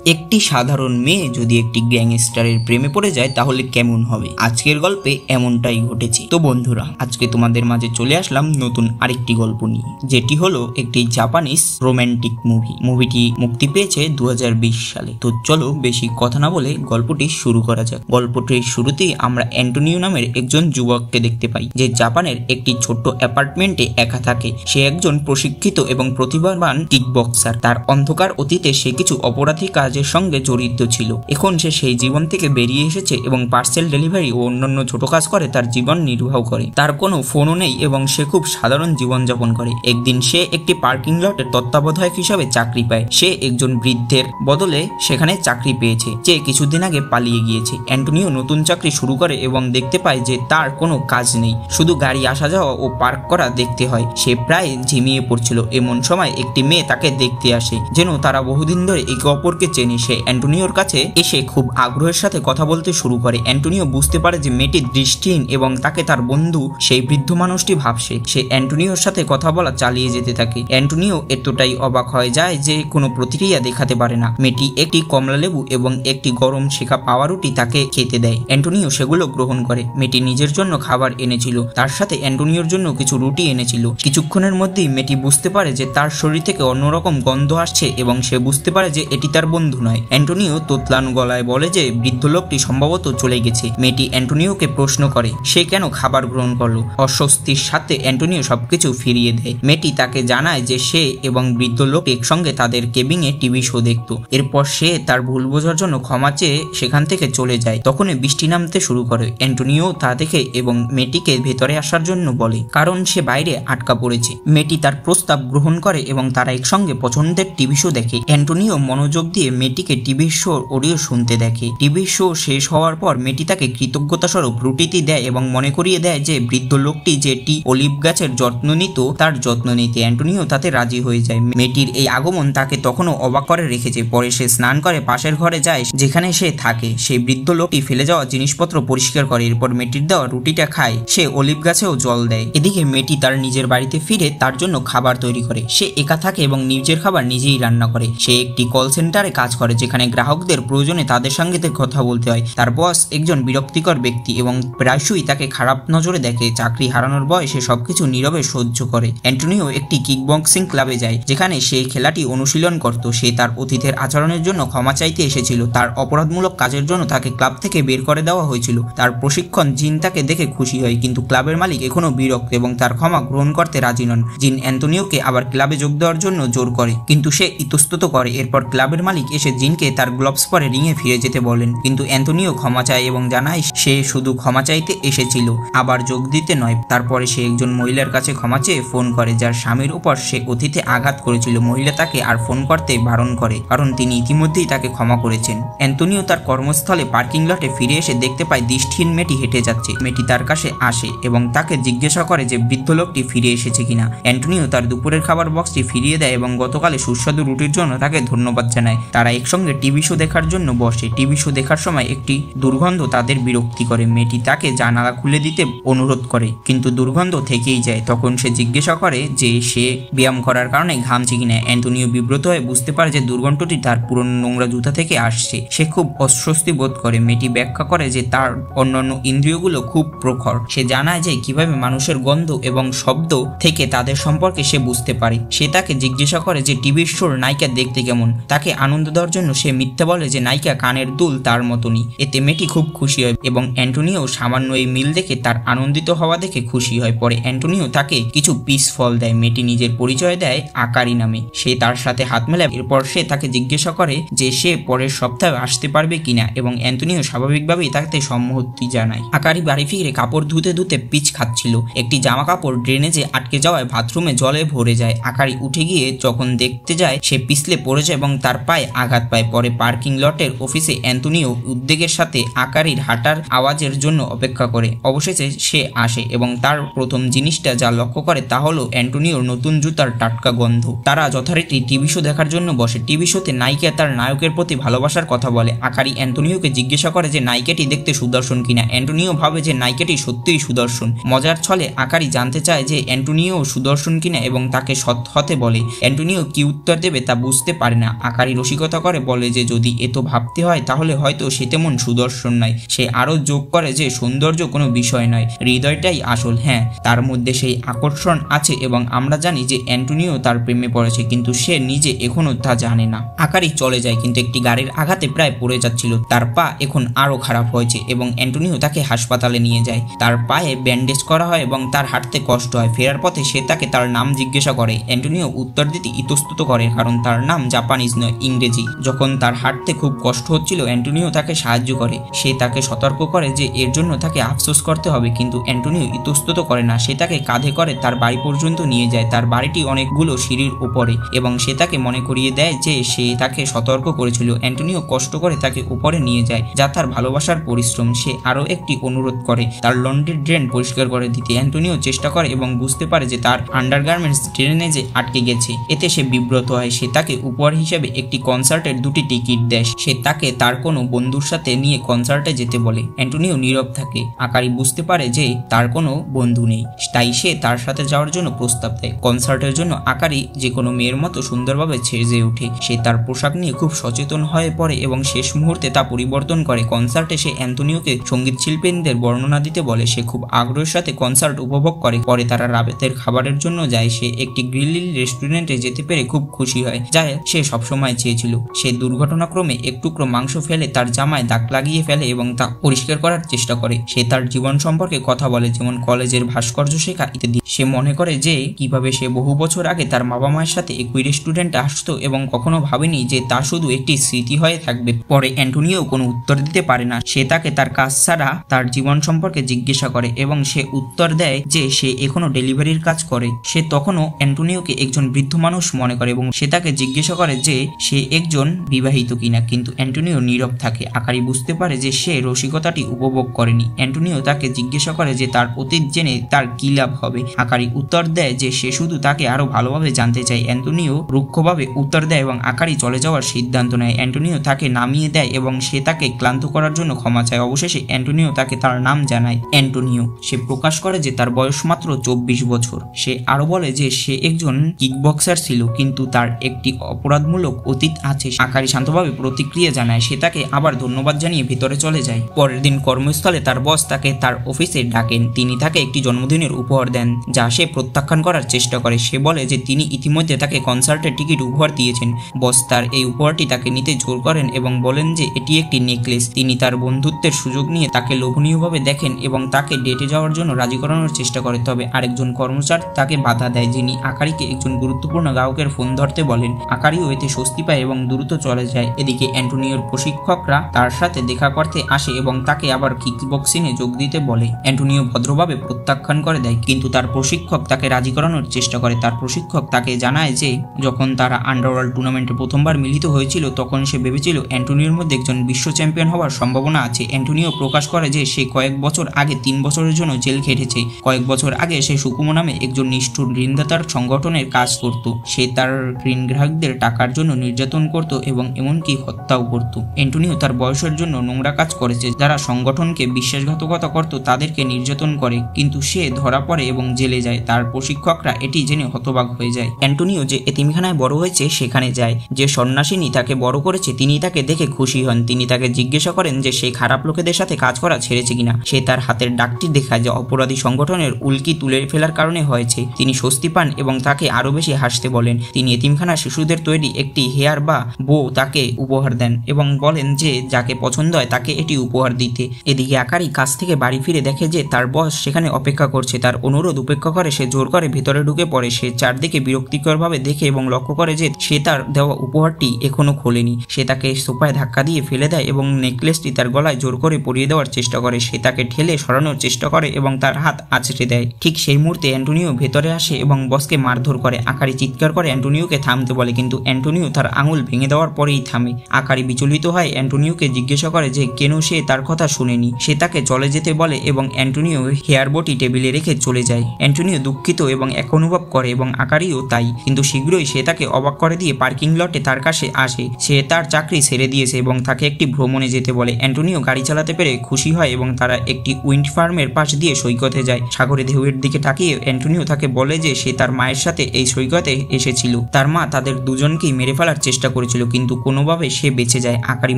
একটি সাধারণ মেয়ে যদি একটি গ্যাংস্টারের প্রেমে পড়ে যায় তাহলে কেমন হবে? আজকের গল্পে এমনটাই ঘটেছে। তো বন্ধুরা, আজকে তোমাদের মাঝে চলে আসলাম নতুন আরেকটি গল্প নিয়ে, যেটি হলো একটি জাপানিজ রোমান্টিক মুভি। মুভিটি মুক্তি পেয়েছে 2020 সালে। তো চলো বেশি কথা না বলে গল্পটি শুরু করা যাক। গল্পটির শুরুতেই আমরা অ্যান্টোনিও নামের একজন যুবককে দেখতে পাই, যে জাপানের একটি ছোট্ট অ্যাপার্টমেন্টে একা থাকে। সে একজন প্রশিক্ষিত এবং প্রতিভাবান কিকবক্সার। তার অন্ধকার অতীতে সে কিছু অপরাধী কাজের সঙ্গে জড়িত ছিল। এখন সে সেই জীবন থেকে বেরিয়ে এসেছে এবং পার্সেল ডেলিভারি ও অন্যান্য ছোট কাজ করে তার জীবন নির্বাহ করে। তার কোনো ফোনও নেই এবং সে খুব সাধারণ জীবনযাপন করে। একদিন সে একটি পার্কিং লটের তত্ত্বাবধায়ক হিসাবে চাকরি পায়। সে একজন বৃদ্ধের বদলে সেখানে চাকরি পেয়েছে, যে কিছুদিন আগে পালিয়ে গিয়েছে। অ্যান্টোনিও নতুন চাকরি শুরু করে এবং দেখতে পায় যে তার কোনো কাজ নেই, শুধু গাড়ি আসা যাওয়া ও পার্ক করা দেখতে হয়। সে প্রায় ঝিমিয়ে পড়ছিল। এমন সময় একটি মেয়ে তাকে দেখতে আসে, যেন তারা বহুদিন ধরে একে অপরকে চেনে। সে অ্যান্টোনিওর কাছে এসে খুব আগ্রহের সাথে কথা বলতে শুরু করে। অ্যান্টোনিও বুঝতে পারে যে মেয়েটি দৃষ্টিহীন এবং তাকে তার বন্ধু সেই বৃদ্ধ মানুষটি ভাবছে। সে অ্যান্টোনিওর সাথে কথা বলা চালিয়ে যেতে থাকে। অ্যান্টোনিও এতটাই অবাক হয়ে যায় যে কোনো প্রতিক্রিয়া দেখাতে পারে না। মেয়েটি একটি কমলা লেবু এবং একটি গরম শেখা পাওয়া রুটি তাকে খেতে দেয়। অ্যান্টোনিও সেগুলো গ্রহণ করে। মেয়েটি নিজের জন্য খাবার এনেছিল, তার সাথে অ্যান্টোনিওর জন্য কিছু রুটি এনেছিল। কিছুক্ষণের মধ্যেই মেয়েটি বুঝতে পারে যে তার শরীর থেকে অন্যরকম গন্ধ আসছে এবং সে বুঝতে পারে যে এটি তার বন্ধু নয়। অ্যান্টোনিও তোতলানো গলায় বলে যে বৃদ্ধ লোকটি সম্ভবত চলে গেছে। মেয়েটি অ্যান্টোনিওকে প্রশ্ন করে সে কেন খাবার গ্রহণ করলো। অস্বস্তির সাথে অ্যান্টোনিও সবকিছু ফিরিয়ে দেয়। মেয়েটি তাকে জানায় যে সে এবং বৃদ্ধ লোক একসঙ্গে তাদের কেবিনে টিভি শো দেখত। এরপর সে তার ভুল বোঝার জন্য ক্ষমা চেয়ে সেখান থেকে চলে যায়। তখনই বৃষ্টি নামতে শুরু করে। অ্যান্টোনিও তা দেখে এবং মেয়েটিকে ভেতরে আসার জন্য বলে, কারণ সে বাইরে আটকা পড়েছে। মেয়েটি তার প্রস্তাব গ্রহণ করে এবং তারা একসঙ্গে পছন্দের টিভি শো দেখে। অ্যান্টোনিও মনোযোগ দিয়ে মেয়েটিকে টিভি শো অডিও শুনতে দেখে। টিভি শো শেষ হওয়ার পর মেয়েটি তাকে কৃতজ্ঞতা স্বরূপ রুটিটি দেয় এবং মনে করিয়ে দেয় যে বৃদ্ধ লোকটি যেটি অলিভ গাছের যত্ন নিত তার যত্ন নিতে। অ্যান্টোনিও তাতে রাজি হয়ে যায়। মেয়েটির এই আগমন তাকে তখনও অবাক করে রেখেছে। পরে সে স্নান করে পাশের ঘরে যায় যেখানে সে থাকে। সেই বৃদ্ধ লোকটি ফেলে যাওয়া জিনিসপত্র পরিষ্কার করে। এরপর মেয়েটির দেওয়া রুটিটা খায়। সে অলিভ গাছেও জল দেয়। এদিকে মেয়েটি তার নিজের বাড়িতে ফিরে তার জন্য খাবার তৈরি করে। সে একা থাকে এবং নিজের খাবার নিজেই রান্না করে। সে একটি কল সেন্টারে কাজ করে, যেখানে গ্রাহকদের প্রয়োজনে তাদের সঙ্গে কথা বলতে হয়। তার বস একজন বিরক্তিকর ব্যক্তি এবং প্রায়শই তাকে খারাপ নজরে দেখে। চাকরি হারানোর ভয়ে সে সবকিছু নীরবে সহ্য করে। অ্যান্টোনিও একটি কিকবক্সিং ক্লাবে যায়, যেখানে সে খেলাটি অনুশীলন করত। সে তার অতীতের আচরণের জন্য ক্ষমা চাইতে এসেছিল। তার অপরাধমূলক কাজের জন্য তাকে ক্লাব থেকে বের করে দেওয়া হয়েছিল। তার প্রশিক্ষণ জিন তাকে দেখে খুশি হয়, কিন্তু ক্লাবের মালিক এখনো বিরক্ত এবং তার ক্ষমা গ্রহণ করতে রাজি নন। জিন অ্যান্টোনিওকে আবার ক্লাবে যোগ দেওয়ার জন্য জোর করে, কিন্তু সে ইতস্তত করে। এরপর ক্লাবের মালিক এসে জিনকে তার গ্লোভস পরে রিংয়ে ফিরে যেতে বলেন, কিন্তু অ্যান্টোনিও ক্ষমা চায় এবং জানায় সে শুধু ক্ষমা চাইতে এসেছিল, আবার যোগ দিতে নয়। তারপরে সে একজন মহিলার কাছে ক্ষমা চেয়ে ফোন করে, যার স্বামীর উপর সে অতীতে আঘাত করেছিল। মহিলা তাকে আর ফোন করতে বারণ করে, কারণ তিনি ইতিমধ্যেই তাকে ক্ষমা করেছেন। অ্যান্টোনিও তার কর্মস্থলে পার্কিং লটে ফিরে এসে দেখতে পায় দৃষ্টিহীন মেয়েটি হেঁটে যাচ্ছে। মেয়েটি তার কাছে আসে এবং তাকে জিজ্ঞাসা করে যে বৃদ্ধ লোকটি ফিরে এসেছে কিনা। অ্যান্টোনিও তার দুপুরের খাবার বক্সটি ফিরিয়ে দেয় এবং গতকালে সুস্বাদু রুটির জন্য তাকে ধন্যবাদ জানায়। তারা একসঙ্গে টিভি শো দেখার জন্য বসে। টিভি শো দেখার সময় একটি দুর্গন্ধ তাদের বিরক্তি করে। মেয়েটি তাকে জানালা খুলে দিতে অনুরোধ করে, কিন্তু দুর্গন্ধ থেকেই যায়। তখন সে জিজ্ঞাসা করে যে সে ব্যায়াম করার কারণে ঘামছে কিনা। অ্যান্টোনিও বিব্রত হয়ে বুঝতে পারে যে দুর্গন্ধটি তার পুরনো নোংরা জুতা থেকে আসছে। সে খুব অস্বস্তি বোধ করে। মেয়েটি ব্যাখ্যা করে যে তার অন্যান্য ইন্দ্রিয়গুলো খুব প্রখর। সে জানায় যে কিভাবে মানুষের গন্ধ এবং শব্দ থেকে তাদের সম্পর্কে সে বুঝতে পারে। সে তাকে জিজ্ঞাসা করে যে টিভি শোর নায়িকা দেখতে কেমন। তাকে আনন্দ দেওয়ার জন্য সে মিথ্যা বলে যে নায়িকা কানের দুল তার মতনই। এতে মেয়েটি খুব খুশি হয় এবং অ্যান্টোনিও সামান্য এই মিল দেখে তার আনন্দিত হওয়া দেখে খুশি হয়। পরে অ্যান্টোনিও তাকে কিছু পিস ফল দেয়। মেয়েটি নিজের পরিচয় দেয় আকারি নামে। সে তার সাথে হাত মেলায়। এরপর সে তাকে জিজ্ঞাসা করে যে সে পরের সপ্তাহে আসতে পারবে কিনা এবং অ্যান্টোনিও স্বাভাবিকভাবেই তাকে সম্মতি জানায়। আকারি বাড়ি ফিরে কাপড় ধুতে ধুতে পিচ খাচ্ছিল। একটি জামা কাপড় ড্রেনেজে আটকে যাওয়ায় বাথরুমে জলে ভরে যায়। আকারি উঠে গিয়ে যখন দেখতে যায় সে পিছলে পড়ে যায় এবং তার পায়ে আঘাত পায়। পরে পার্কিং লটের অফিসে অ্যান্টোনিও উদ্বেগের সাথে আকারির হাঁটার আওয়াজের জন্য অপেক্ষা করে। অবশেষে সে আসে এবং তার প্রথম জিনিসটা যা লক্ষ্য করে তা হলো অ্যান্টোনিওর নতুন জুতার টাটকা গন্ধ। তারা যথারীতি টিভি শো দেখার জন্য বসে। টিভি শোতে নায়িকা তার নায়কের প্রতি ভালোবাসার কথা বলে। আকারি অ্যান্টোনিওকে জিজ্ঞাসা করে যে নায়িকাটি দেখতে সুদর্শন কিনা। অ্যান্টোনিও ভাবে যে নায়িকাটি সত্যিই সুদর্শন। মজার ছলে আকারি জানতে চায় যে অ্যান্টোনিও সুদর্শন কিনা এবং তাকে সৎ হতে বলে। অ্যান্টোনিও কি উত্তর দেবে তা বুঝতে পারে না। আকারি রসিকতা রসিকতা করে বলে যে যদি এত ভাবতে হয় তাহলে হয়তো সে তেমন সুদর্শন নয়। সে আরো যোগ করে যে সৌন্দর্য কোনো বিষয় নয়, হৃদয়টাই আসল। হ্যাঁ, তার মধ্যে সেই আকর্ষণ আছে এবং আমরা জানি যে অ্যান্টোনিও তার প্রেমে পড়েছে, কিন্তু সে নিজে এখনো তা জানে না। আকারি চলে যায়, কিন্তু একটি গাড়ির আঘাতে প্রায় পড়ে যাচ্ছিল। তার পা এখন আরো খারাপ হয়েছে এবং অ্যান্টোনিও তাকে হাসপাতালে নিয়ে যায়। তার পায়ে ব্যান্ডেজ করা হয় এবং তার হাঁটতে কষ্ট হয়। ফেরার পথে সে তাকে তার নাম জিজ্ঞাসা করে। অ্যান্টোনিও উত্তর দিতে ইতস্তত করে, কারণ তার নাম জাপানিজ নয়, ইংরেজি। যখন তার হাঁটতে খুব কষ্ট হচ্ছিল, অ্যান্টোনিও তাকে সাহায্য করে। সে তাকে সতর্ক করে যে এর জন্য তাকে আফসোস করতে হবে, কিন্তু অ্যান্টোনিও ইতস্তত করে না। সে তাকে কাঁধে করে তার বাড়ি পর্যন্ত নিয়ে যায়। তার বাড়িটি অনেকগুলো সিঁড়ির উপরে এবং সে তাকে মনে করিয়ে দেয় যে সে তাকে সতর্ক করেছিল। অ্যান্টোনিও কষ্ট করে তাকে উপরে নিয়ে যায়, যা তার ভালোবাসার পরিশ্রম। সে আরো একটি অনুরোধ করে তার লন্ড্রির ড্রেন পরিষ্কার করে দিতে। অ্যান্টোনিও চেষ্টা করে এবং বুঝতে পারে যে তার আন্ডারগার্মেন্টস ড্রেনেজে আটকে গেছে। এতে সে বিব্রত হয়। সে তাকে উপহার হিসেবে একটি কনসার্টের 2টি টিকিট দেয়। সে তাকে তার কোনো বন্ধুর সাথে নিয়ে কনসার্টে যেতে বলে। অ্যান্টোনিও নীরব থাকে। আকারি বুঝতে পারে যে তার কোনো বন্ধু নেই, তাই সে তার সাথে যাওয়ার জন্য প্রস্তাব দেয়। কনসার্টের জন্য আকারি যে কোনো মেয়ের মতো সুন্দরভাবে সেজে ওঠে। সে তার পোশাক নিয়ে খুব সচেতন হয়ে পড়ে এবং শেষ মুহূর্তে তা পরিবর্তন করে। কনসার্টে সে অ্যান্টোনিওকে সঙ্গীত শিল্পীদের বর্ণনা দিতে বলে। সে খুব আগ্রহের সাথে কনসার্ট উপভোগ করে। পরে তারা রাতের খাবারের জন্য যায়। সে একটি গ্রিল রেস্টুরেন্টে যেতে পেরে খুব খুশি হয়, যা সে সবসময় চেয়েছিল। সে দুর্ঘটনাক্রমে এক টুকরো মাংস ফেলে তার জামায় দাগ লাগিয়ে ফেলে এবং তা পরিষ্কার করার চেষ্টা করে। সে তার জীবন সম্পর্কে কথা বলে, যেমন কলেজের ভাস্কর্য শেখা ইত্যাদি। সে মনে করে যে কিভাবে সে বহু বছর আগে তার বাবা মায়ের সাথে একই রেস্টুরেন্টে আসতো এবং কখনো ভাবেনি যে তা শুধু একটি স্মৃতি হয়ে থাকবে। পরে অ্যান্টোনিও কোনো উত্তর দিতে পারে না। সে তাকে তার কাজ ছাড়া তার জীবন সম্পর্কে জিজ্ঞাসা করে এবং সে উত্তর দেয় যে সে এখনো ডেলিভারির কাজ করে। সে তখনও অ্যান্টোনিওকে একজন বৃদ্ধ মানুষ মনে করে এবং সে তাকে জিজ্ঞাসা করে যে সে একজন বিবাহিত কিনা, কিন্তু অ্যান্টোনিও নীরব থাকে। আকারি বুঝতে পারে যে সে রসিকতাটি উপভোগ করেনি। অ্যান্টোনিও তাকে জিজ্ঞাসা করে যে তার অতীত জেনে তার কি লাভ হবে। আকারি উত্তর দেয় যে সে শুধু তাকে আরো ভালোভাবে জানতে চায়। অ্যান্টোনিও রুক্ষভাবে উত্তর দেয় এবং আকারি চলে যাওয়ার সিদ্ধান্ত নেয়। অ্যান্টোনিও তাকে নামিয়ে দেয় এবং সে তাকে ক্লান্ত করার জন্য ক্ষমা চায়। অবশেষে অ্যান্টোনিও তাকে তার নাম জানায়, অ্যান্টোনিও। সে প্রকাশ করে যে তার বয়স মাত্র 24 বছর। সে আরো বলে যে সে একজন কিকবক্সার ছিল, কিন্তু তার একটি অপরাধমূলক অতীত আছে। আকারি শান্তভাবে প্রতিক্রিয়া জানায়। সে তাকে আবার ধন্যবাদ জানিয়ে ভিতরে চলে যায়। পরের দিন কর্মস্থলে তার বস তাকে তার অফিসে ডাকেন। তিনি তাকে একটি জন্মদিনের উপহার দেন, যা সে প্রত্যাখ্যান করার চেষ্টা করে। সে বলে যে তিনি ইতিমধ্যে তাকে কনসার্টের টিকিট উপহার দিয়েছেন। বস তার এই উপহারটি তাকে নিতে জোর করেন এবং বলেন যে এটি একটি নেকলেস। তিনি তার বন্ধুত্বের সুযোগ নিয়ে তাকে লোভনীয়ভাবে দেখেন এবং তাকে ডেটে যাওয়ার জন্য রাজি করানোর চেষ্টা করে। তবে আরেকজন কর্মচারী তাকে বাধা দেয়, যিনি আকারিকে একজন গুরুত্বপূর্ণ গ্রাহকের ফোন ধরতে বলেন। আকারিও এতে স্বস্তি পায় এবং দ্রুত চলে যায়। এদিকে অ্যান্টোনিওর প্রশিক্ষকরা তার সাথে দেখা করতে আসে এবং তাকে আবার কিকবক্সিংয়ে যোগ দিতে বলে। অ্যান্টোনিও ভদ্রভাবে প্রত্যাখ্যান করে দেয়, কিন্তু তার প্রশিক্ষক তাকে রাজি করানোর চেষ্টা করে। তার প্রশিক্ষক তাকে জানায় যে যখন তারা আন্ডারওয়ার্ল্ড টুর্নামেন্টে প্রথমবার মিলিত হয়েছিল, তখন সে ভেবেছিল অ্যান্টোনিওর মধ্যে একজন বিশ্ব চ্যাম্পিয়ন হওয়ার সম্ভাবনা আছে। অ্যান্টোনিও প্রকাশ করে যে সে কয়েক বছর আগে 3 বছরের জন্য জেল খেটেছে। কয়েক বছর আগে সে সুকুমো নামে একজন নিষ্ঠুর ঋণদাতার সংগঠনের কাজ করত। সে তার ঋণ গ্রাহকদের টাকার জন্য নির্যাতন করত এবং এমনকি হত্যাও করত। অ্যান্টোনিও তার বয়সের জন্য নোংরা কাজ করেছে। যারা সংগঠনকে বিশ্বাসঘাতকতা করত তাদেরকে নির্যাতন করে, কিন্তু সে ধরা পড়ে এবং জেলে যায়। তার প্রশিক্ষকরা এটি জেনে হতবাক হয়ে যায়। অ্যান্টোনিও যে এতিমখানায় বড় হয়েছে সেখানে যায়। যে সন্ন্যাসিনী তাকে বড় করেছে তিনি তাকে দেখে খুশি হন। তিনি তাকে জিজ্ঞাসা করেন যে সে খারাপ লোকেদের সাথে কাজ করা ছেড়েছে কিনা। সে তার হাতের ডাকটি দেখায় যা অপরাধী সংগঠনের উল্কি তুলে ফেলার কারণে হয়েছে। তিনি স্বস্তি পান এবং তাকে আরো বেশি হাসতে বলেন। তিনি এতিমখানার শিশুদের তৈরি একটি হেয়ার বা বো তাকে উপহার দেন এবং বলেন যে যাকে পছন্দ হয় তাকে এটি উপহার দিতে। এদিকে আকারি কাজ থেকে বাড়ি ফিরে দেখে যে তার বস সেখানে অপেক্ষা করছে। তার অনুরোধ উপেক্ষা করে সে জোর করে ভিতরে ঢুকে পড়ে। সে চারদিকে বিরক্তিকরভাবে দেখে এবং লক্ষ্য করে যে সে তার দেওয়া উপহারটি এখনো খোলেনি। সে তাকে সোফায় ধাক্কা দিয়ে ফেলে দেয় এবং নেকলেসটি তার গলায় জোর করে পরিয়ে দেওয়ার চেষ্টা করে। সে তাকে ঠেলে সরানোর চেষ্টা করে এবং তার হাত আঁচড়ে দেয়। ঠিক সেই মুহূর্তে অ্যান্টোনিও ভেতরে আসে এবং বসকে মারধর করে। আকারি চিৎকার করে অ্যান্টোনিওকে থামতে বলে, কিন্তু অ্যান্টোনিও তার আঙুল ভেঙে দেওয়ার পরেই থামে। আকারি বিচলিত হয় অ্যান্টোনিওকে জিজ্ঞাসা করে যে কেন সে তার কথা শুনেনি। সে তাকে চলে যেতে বলে এবং অ্যান্টোনিও হেয়ার বটি টেবিলে রেখে চলে যায়। অ্যান্টোনিও দুঃখিত এবং এক অনুভব করে এবং আকারিও তাই, কিন্তু শীঘ্রই সে তাকে অবাক করে দিয়ে পার্কিং লটে তার কাছে আসে। সে তার চাকরি ছেড়ে দিয়েছে এবং তাকে একটি ভ্রমণে যেতে বলে। অ্যান্টোনিও গাড়ি চালাতে পেরে খুশি হয় এবং তারা একটি উইন্ড ফার্মের পাশ দিয়ে সৈকতে যায়। সাগরে ঢেউয়ের দিকে তাকিয়ে অ্যান্টোনিও তাকে বলে যে সে তার মায়ের সাথে এই সৈকতে এসেছিল। তার মা তাদের দুজনকেই মেরে ফেলার চেষ্টা করেছিল, কিন্তু কোনোভাবে সে বেঁচে যায়। আকারি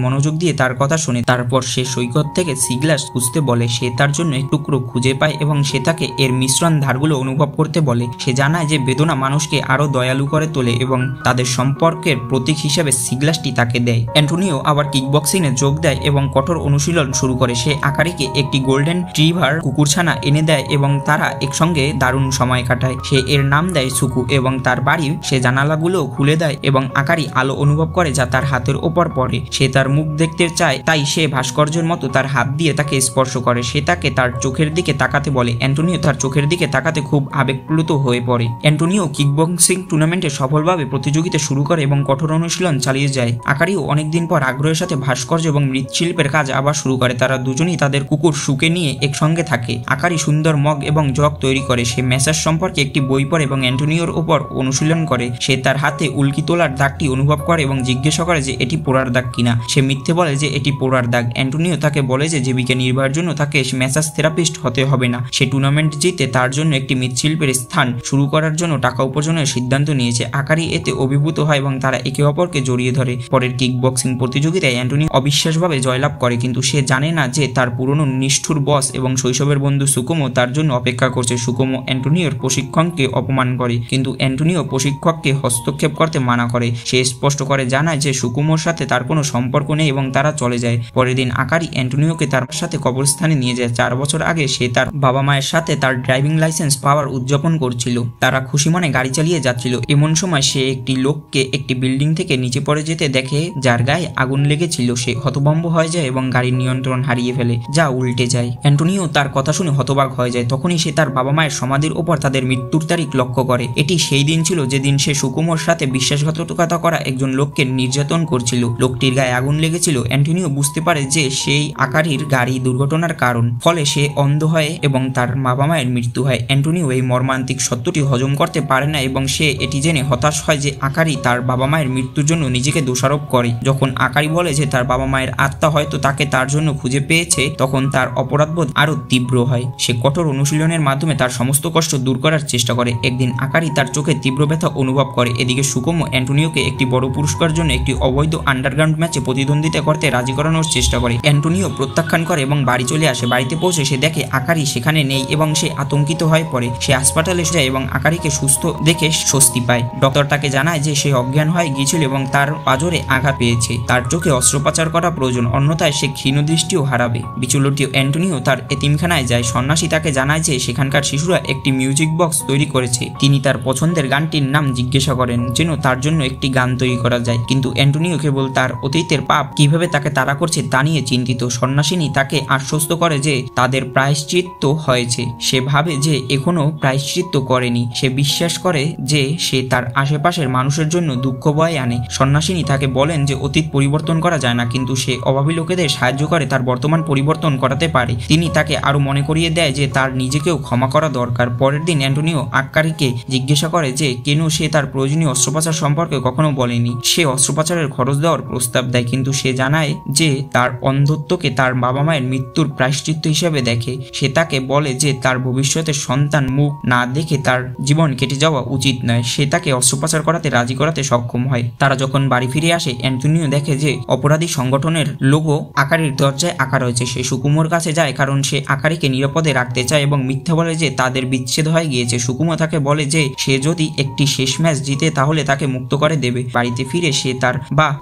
মনোযোগ দিয়ে তার কথা শুনে তারপর সে সৈকত থেকে সি গ্লাস খুঁজতে বলে। সে তার জন্য এক টুকরো খুঁজে পায় এবং সে তাকে এর মিশ্রণ ধারগুলো অনুভব করতে বলে। সে জানায় যে বেদনা মানুষকে আরো দয়ালু করে তোলে এবং তাদের সম্পর্কের প্রতীক হিসেবে সি গ্লাসটি তাকে দেয়। অ্যান্টোনিও আবার কিকবক্সিং এ যোগ দেয় এবং কঠোর অনুশীলন শুরু করে। সে আকারিকে একটি গোল্ডেন ট্রিভার কুকুরছানা এনে দেয় এবং তারা একসঙ্গে দারুণ সময় কাটায়। সে এর নাম দেয় সুকু এবং তার বাড়ি সে জানালাগুলো খুলে দেয় এবং আকারি আলো অনুভব করে যা তার হাতের ওপর পড়ে। সে তার মুখ দেখতে চায়, তাই সে ভাস্কর্যের মতো তার হাত দিয়ে তাকে স্পর্শ করে। সে তাকে তার চোখের দিকে তাকাতে বলে। অ্যান্টোনিও তার চোখের দিকে তাকাতে খুব আবেগপ্লুত হয়ে পড়ে। অ্যান্টোনিও কিকবক্সিং টুর্নামেন্টে সফলভাবে প্রতিযোগিতা শুরু করে এবং কঠোর অনুশীলন চালিয়ে যায়। আকারিও অনেকদিন পর আগ্রহের সাথে ভাস্কর্য এবং মৃৎশিল্পের কাজ আবার শুরু করে। তারা দুজনেই তাদের কুকুর সুকে নিয়ে একসঙ্গে থাকে। আকারি সুন্দর মগ এবং জগ তৈরি করে। সে ম্যাসাজ সম্পর্কে একটি বই পড়ে এবং অ্যান্টোনিওর উপর অনুশীলন করে। সে তার হাতে উল্কি তোলার দাগটি অনুভব করে এবং জিজ্ঞাসা করে যে এটি পোড়ার দাগ কিনা। সে মিথ্যে বলে যে এটি পোড়ার দাগ। অ্যান্টোনিও তাকে বলে যে জীবিকা নির্বাহের জন্য তাকে ম্যাসাজ থেরাপিস্ট হতে হবে না। সে টুর্নামেন্ট জিতে তার জন্য একটি মৃৎশিল্পের স্থান শুরু করার জন্য টাকা উপার্জনের সিদ্ধান্ত নিয়েছে। আকারি এতে অভিভূত হয় এবং তারা একে অপরকে জড়িয়ে ধরে। পরের কিকবক্সিং প্রতিযোগিতায় অ্যান্টোনিও অবিশ্বাসভাবে জয়লাভ করে, কিন্তু সে জানে না যে তার পুরনো নিষ্ঠুর বস এবং শৈশবের বন্ধু সুকুমো তার জন্য অপেক্ষা করছে। সুকুমো অ্যান্টোনিওর প্রশিক্ষককে অপমান করে, কিন্তু অ্যান্টোনিও প্রশিক্ষককে হস্তক্ষেপ করতে মানা করে। সে স্পষ্ট করে জানায় যে সুকুমোর সাথে তার কোনো সম্পর্ক নেই এবং তারা চলে যায়। পরের দিন আকারি অ্যান্টোনিওকে তার সাথে কবরস্থানে নিয়ে যায়। 4 বছর আগে সে তার বাবা মায়ের সাথে তার ড্রাইভিং লাইসেন্স পাওয়ার উদযাপন করছিল। তারা খুশি মনে গাড়ি চালিয়ে যাচ্ছিল। এমন সময় সে একটি লোককে একটি বিল্ডিং থেকে নিচে পড়ে যেতে দেখে, যার গায়ে আগুন লেগেছিল। সে হতভম্ব হয়ে যায় এবং গাড়ির নিয়ন্ত্রণ হারিয়ে ফেলে, যা উল্টে যায়। অ্যান্টোনিও তার কথা শুনে হতবাক হয়ে যায়। তখনই সে তার বাবা মায়ের সমাধির উপর তাদের মৃত্যুর তারিখ লক্ষ্য করে। এটি সেই দিন ছিল যেদিন সে সুকুমোর সাথে বিশ্বাসঘাতকতা করা একজন লোককে নির্যাতন করছিল। লোকটির গায়ে আগুন লেগেছিল। অ্যান্টোনিও বুঝতে পারে যে সেই আকারির গাড়ি দুর্ঘটনার কারণ। ফলে সে অন্ধ হয় এবং তার বাবা মায়ের মৃত্যু হয়। অ্যান্টোনিও এই মর্মান্তিক সত্যটি হজম করতে পারে না এবং সে এটি জেনে হতাশ হয় যে আকারি তার বাবা মায়ের মৃত্যুর জন্য নিজেকে দোষারোপ করে। যখন আকারি বলে যে তার বাবা মায়ের আত্মা হয়তো তাকে তার জন্য খুঁজে পেয়েছে, তখন তার অপরাধবোধ আরো তীব্র হয়। সে কঠোর অনুশীলনের মাধ্যমে তার সমস্ত কষ্ট দূর করার চেষ্টা করে। একদিন আকারি তার চোখে তীব্র ব্যথা অনুভব করে। এদিকে সুকুমো অ্যান্টোনিওকে একটি বড় পুরস্কার জন্য একটি অবৈধ আন্ডারগ্রাউন্ড ম্যাচে প্রতিদ্বন্দ্বিতা করতে রাজি করানোর চেষ্টা করে। অ্যান্টোনিও প্রত্যাখ্যান করে এবং বাড়ি চলে আসে। বাড়িতে পৌঁছে সে দেখে আকারি সেখানে নেই এবং সে আতঙ্কিত হয়ে পড়ে। সে হাসপাতালে যায় এবং আকারিকে সুস্থ দেখে স্বস্তি পায়। ডক্টর তাকে জানায় যে সে অজ্ঞান হয়ে গিয়েছিল এবং তার পাঁজরে আঘাত পেয়েছে। তার চোখে অস্ত্রোপচার করা প্রয়োজন, অন্যথায় সে ক্ষীণ দৃষ্টিও হারাবে। বিচলিত অ্যান্টোনিও তার এতিমখানায় যায়। সন্ন্যাসী তাকে জানায় যে সেখানকার শিশুরা একটি মিউজিক বক্স তৈরি করেছে। তিনি তার পছন্দের গানটির নাম জিজ্ঞাসা করেন যেন তার জন্য একটি গান তৈরি করা যায়, কিন্তু অ্যান্টোনিও কেবল তার অতীতের পাপ কিভাবে তাকে তাড়া করছে তা নিয়ে চিন্তিত। সন্ন্যাসিনী তাকে আশ্বস্ত করে যে তাদের প্রায়শ্চিত্ত হয়েছে। সে ভাবে যে এখনো প্রায়শ্চিত্ত করেনি। সে বিশ্বাস করে যে সে তার আশেপাশের মানুষের জন্য দুঃখ বয়ে আনে। সন্ন্যাসিনী তাকে বলেন যে অতীত পরিবর্তন করা যায় না, কিন্তু সে অভাবী লোকেদের সাহায্য করে তার বর্তমান পরিবর্তন করাতে পারে। তিনি তাকে আরো মনে করিয়ে দেয় যে তার নিজেকেও ক্ষমা করা দরকার। পরের দিন অ্যান্টোনিও আকারিকে জিজ্ঞাসা করে যে কেন সে তার প্রয়োজনীয় অস্ত্রোপচার সম্পর্কে কখনো বলেনি। সে অস্ত্রোপচারের খরচ দেওয়ার প্রস্তাব দেয়, কিন্তু সে জানায় যে তার অন্ধত্বকে তার বাবা মায়ের মৃত্যুর প্রায়শ্চিত্ত হিসেবে দেখে। সে তাকে বলে যে তার ভবিষ্যতের সন্তান মুখ না দেখে তার জীবন কেটে যাওয়া উচিত নয়। সে তাকে অস্ত্রোপচার করাতে রাজি করাতে সক্ষম হয়। তারা যখন বাড়ি ফিরে আসে, অ্যান্টোনিও দেখে যে অপরাধী সংগঠনের লোগো আকারির দরজায় আঁকা রয়েছে। সে সুকুমোর কাছে যায় কারণ সে আকারিকে নিরাপদে রাখতে চায় এবং মিথ্যা বলে যে তাদের বিচ্ছেদ হয়ে গিয়েছে। সুকুমো তাকে বলে যে সে যদি একটি শেষ ম্যাচ জিতে তাহলে তাকে মুক্ত করে দেবে। বাড়িতে ফিরে সে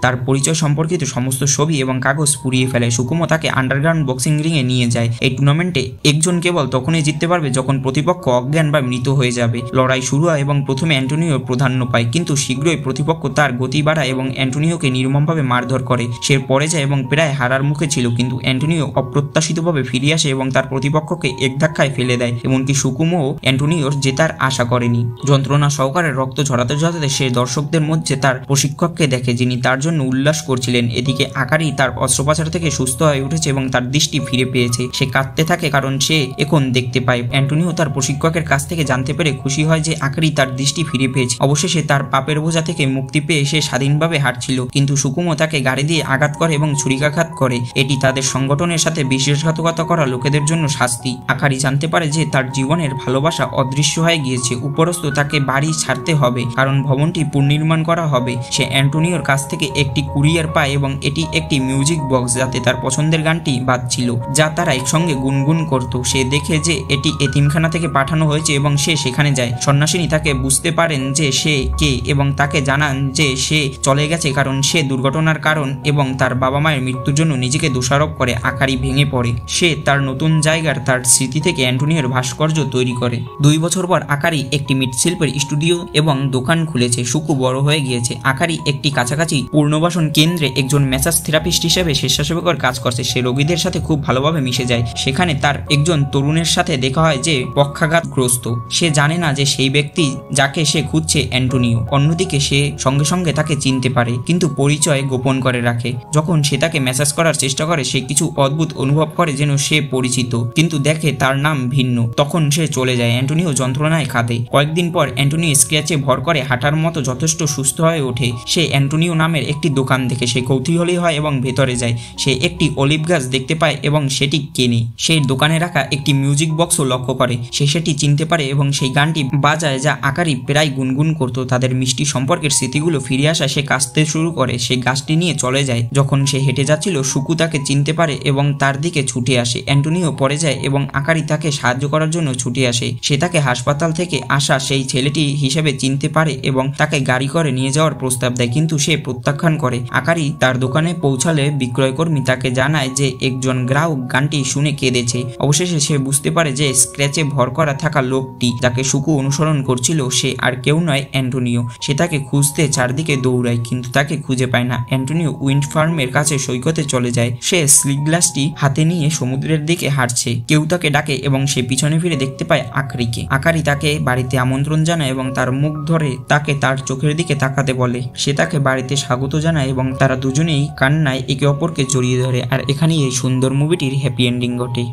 তার পরিচয় সম্পর্কিত সমস্ত ছবি এবং কাগজ পুড়িয়ে ফেলে। সুকুমো তাকে আন্ডারগ্রাউন্ড বক্সিং রিংয়ে নিয়ে যায়। এই টুর্নামেন্টে একজন কেবল তখনই জিততে পারবে যখন প্রতিপক্ষ অজ্ঞান বা মৃত হয়ে যাবে। লড়াই শুরু হয় এবং প্রথমে অ্যান্টোনিও প্রাধান্য পায়, কিন্তু শীঘ্রই প্রতিপক্ষ তার গতি বাড়ায় এবং অ্যান্টোনিওকে নির্মমভাবে মারধর করে। সে পড়ে যায় এবং প্রায় হারার মুখে ছিল, কিন্তু অ্যান্টোনিও অপ্রত্যাশিতভাবে ফিরে আসে এবং তার প্রতিপক্ষকে এক ধাক্কায় ফেলে দেয়। এমনকি সুকুমো অ্যান্টোনিওর জেতার আশা করেনি। যন্ত্রণা সহকারে রক্ত ঝরাতে ঝরাতে সে দর্শকদের মধ্যে তার প্রশিক্ষককে দেখে, যিনি তার জন্য উল্লাস করছিলেন। এদিকে আকারি তার অস্ত্রোপচার থেকে সুস্থ হয়ে উঠেছে এবং তার দৃষ্টি ফিরে পেয়েছে। সে কাঁদতে থাকে কারণ সে এখন দেখতে পায়। অ্যান্টোনিও তার প্রশিক্ষকের কাছ থেকে জানতে পেরে খুশি হয় যে আকারি তার দৃষ্টি ফিরে পেয়েছে। অবশেষে তার পাপের বোঝা থেকে মুক্তি পেয়ে সে স্বাধীনভাবে হাঁটছিল, কিন্তু সুকুমো তাকে গাড়ি দিয়ে আঘাত করে এবং ছুরিকাঘাত করে। এটি তাদের সংগঠনের সাথে বিশ্বাসঘাতকতা করা লোকেদের জন্য শাস্তি। আকারি জানতে পারে যে তার জীবনের ভালোবাসা অদৃশ্য হয়ে গিয়েছে। উপরস্থ তাকে বাড়ি ছাড়তে হবে কারণ ভবনটি পুনর্নির্মাণ করা হবে। সে অ্যান্টোনিওর কাছ থেকে একটি কুরিয়ার পায় এবং এটি একটি মিউজিক বক্স, যাতে তার পছন্দের গানটি বাজছিল, যা তারা একসঙ্গে গুনগুন করত। সে দেখে যে এটি এতিমখানা থেকে পাঠানো হয়েছে এবং সে সেখানে যায়। সন্ন্যাসিনী তাকে বুঝতে পারেন যে সে কে এবং তাকে জানান যে সে চলে গেছে কারণ সে দুর্ঘটনার কারণ এবং তার বাবা মায়ের মৃত্যুর জন্য নিজেকে দোষারোপ করে। আকারি ভেঙে পড়ে। সে তার নতুন জায়গার তার স্মৃতি থেকে অ্যান্টোনিওর ভাস্কর্য তৈরি করে। 2 বছর পর আকারি একটি মৃৎশিল্পের স্টুডিও এবং দোকান খুলেছে। শুকু বড় হয়ে গিয়েছে। আকারি একটি কাছাকাছি পুনর্বাসন কেন্দ্রে একজন ম্যাসাজ থেরাপিস্ট হিসেবে স্বেচ্ছাসেবকের কাজ করছে। সে রোগীদের সাথে খুব ভালোভাবে মিশে যায়। সেখানে তার একজন তরুণের সাথে দেখা হয় যে পক্ষাঘাতগ্রস্ত। সে জানে না যে সেই ব্যক্তি যাকে সে খুঁজছে অ্যান্টোনিও। অন্যদিকে সে সঙ্গে সঙ্গে তাকে চিনতে পারে, কিন্তু পরিচয় গোপন করে রাখে। যখন সে তাকে ম্যাসাজ করার চেষ্টা করে, সে কিছু অদ্ভুত অনুভব করে যেন সে পরিচিত, কিন্তু দেখে তার নাম ভিন্ন। তখন সে চলে যায়। অ্যান্টোনিও যন্ত্রণায় কাঁদে। কয়েকদিন পর অ্যান্টোনিও স্ক্র্যাচে ভর করে হাঁটার মতো যথেষ্ট সুস্থ হয়ে ওঠে। সে অ্যান্টোনিও নামের একটি দোকান দেখে সে কৌতূহলী হয় এবং ভেতরে যায়। সে একটি অলিভ গাছ দেখতে পায় এবং সেটি কেনে। সেই দোকানে রাখা একটি মিউজিক বক্সও লক্ষ্য করে। সে সেটি চিনতে পারে এবং সেই গানটি বাজায় যা আকারি প্রায় গুনগুন করত। তাদের মিষ্টি সম্পর্কের স্মৃতিগুলো ফিরে আসা সে কাঁদতে শুরু করে। সে গাছটি নিয়ে চলে যায়। যখন সে হেঁটে যাচ্ছিল, শুকু তাকে চিনতে পারে এবং তার দিকে ছুটে আসে। অ্যান্টোনিও পড়ে যায় এবং আকারি তাকে সাহায্য করার জন্য ছুটে আসে। সে তাকে হাসপাতাল থেকে আসা সেই ছেলেটি হিসেবে চিনতে পারে এবং তাকে গাড়ি করে নিয়ে যাওয়ার প্রস্তাব দেয়, কিন্তু সে প্রত্যাখ্যান করে। আকারি তার দোকানে পৌঁছালে বিক্রয়কর্মী তাকে জানায় যে একজন গ্রাহক গানটি শুনে কেঁদেছে। অবশেষে সে বুঝতে পারে যে স্ক্র্যাচে ভর করা থাকা লোকটি যাকে শুকু অনুসরণ করছিল সে আর কেউ নয়, অ্যান্টোনিও। সে তাকে খুঁজতে চারদিকে দৌড়ায়, কিন্তু তাকে খুঁজে পায় না। অ্যান্টোনিও উইন্ড ফার্মের কাছে সৈকতে চলে যায়। সে স্লিক গ্লাসটি হাতে নিয়ে সমুদ্রের দিকে হাঁটছে। কেউ তাকে ডাকে এবং সে পিছনে ফিরে দেখতে পায় আকারিকে। আকারি তাকে বাড়িতে আমন্ত্রণ জানায় এবং তার মুখ ধরে তাকে তার চোখের দিকে তাকাতে বলে। সে তাকে বাড়িতে স্বাগত জানায় এবং তারা দুজনেই কান্নায় একে অপরকে জড়িয়ে ধরে। আর এখানেই এই সুন্দর মুভিটির হ্যাপি এন্ডিং ঘটে।